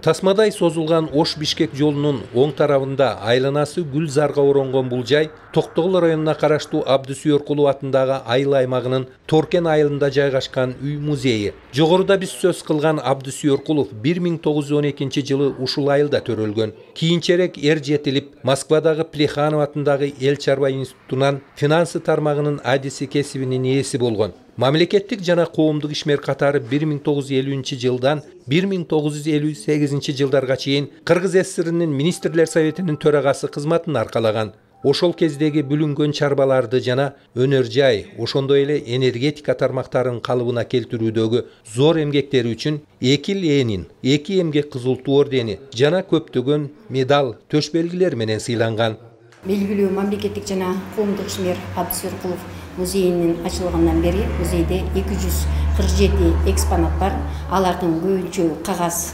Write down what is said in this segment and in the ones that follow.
Тасмадай созулган Ош-Бишкек жолунун оң тарабында айланасы гүл зарга оронгон бул жай Токтогул районуна караштуу Абдысүйөркулов атындагы айыл аймагынын Торкен айылында жайгашкан үй музейи. Жогоруда биз сөз кылган Абдысүйөркулов 1912 жылы ушул айылда төрөлгөн. Кийинчерээк жетилип, Москвадагы Плеханов атындагы эл чарба институтунан финансы тармагынын адиси кесибинин ээси болгон. Мамлекеттик жана коомдук ишмер катары 1950 жылдан 1958 жылдарга чейин Кыргыз ССРнин Министрлер Советинин төрагасы кызматын аркалаган. Ошол кездеги бүлүнгөн чарбаларды жана өнөр жай, ошондой эле энергетика тармактарын калыбына келтирүүдөгү зор эмгектери үчүн 2 Ленин, 2 эмгек кызыл ту ордени жана көптөгөн медаль, төш белгилер менен сыйланган. Белгилүү мамлекеттик жана коомдук ишмер Абдысүйөркулов музейинин ачылгандан бери музейде 247 экспонат бар. Алардын көбүнчө кагаз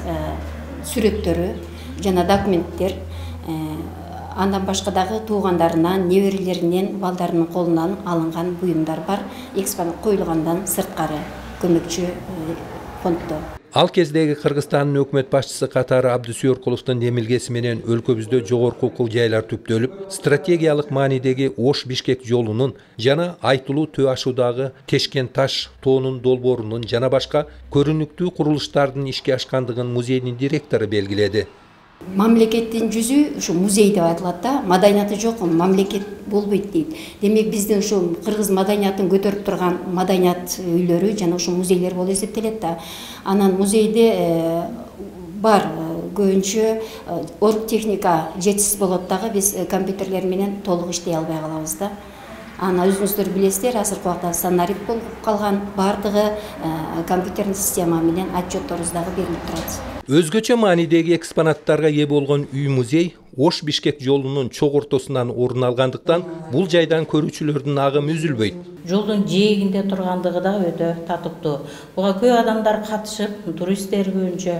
сүрөттөрү жана документтер, андан башка дагы туугандарынан, неберелеринен, балдарынын колунан алынган буюмдар бар. Экспонат коюлгандан сырткары көмөкчү фонддо. Ал кездеги Кыргызстандын өкмөт башчысы катары Абдысүйөркуловдун демилгеси менен өлкөбүздө жогорку окуу жайлар түптөлүп, стратегиялык маанидеги Ош-Бишкек жолунун жана Айтылуу төө ашуудагы Тешкен таш тоонун долбоорунун жана башка көрүнүктүү курулуштардын ишке ашкандыгын музейдин директору белгиледи. Мамлекеттин жүзү ушу музей деп айтылат да, маданияты жок мамлекет болбойт дейт. Демек биздин ушу кыргыз маданиятын көтөрүп турган маданият үйлөрү жана ушу музейлер болуп эсептелет да. Анан музейде бар көбүнчө оргтехника жетишсиз болот дагы, биз компьютерлер менен толук иштей албай калабыз да. Аны өзүңүздөр билесиздер, азыркы убакта сонарит болуп калган, бардыгы компьютерный система менен отчетторубуз дагы берилип турат. Өзгөчө маанидеги экспонаттарга ээ болгон үй музей Ош-Бишкек жолунун чок ортосунан орун алгандыктан бул жайдан көрүүчүлөрдүн агымы үзүлбөйт. Жолдун жээгинде тургандыгы да өтө татыктуу. Буга көп адамдар катышып, туристтер көбүнчө,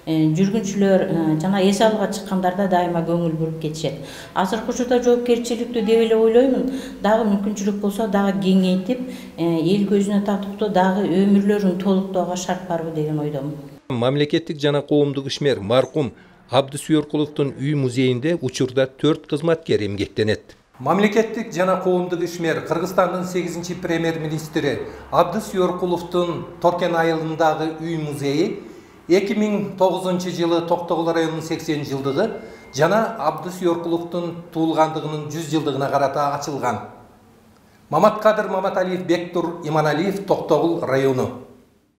жүргүнчүлөр жана эс алууга чыккандарда дайыма көңүл буруп кетишет. Азыркы учурда жоопкерчиликтүү деп эле ойлоймун. Дагы мүмкүнчүлүк болсо дагы кеңейтип, эл көзүнө татыктуу дагы өмүрлөрүн толуктоого шарт барбы деген ойдомун. Мамлекеттик жана коомдук ишмер маркум Абдысүйөркуловдун үй музейинде учурда 4 кызматкер эмгектенет. Мамлекеттик жана коомдук ишмер Кыргызстандын 8-чи премьер-министри Абдысүйөркуловдун Торкен айылындагы үй музейи 2009 жылы Токтогул районунун 80 жылдыгы жана Абдысүйөркуловдун туулгандыгынын 100 жылдыгына карата ачылган. Маматкадыр Маматалиев, Бектур Иманалиев, Токтогул району.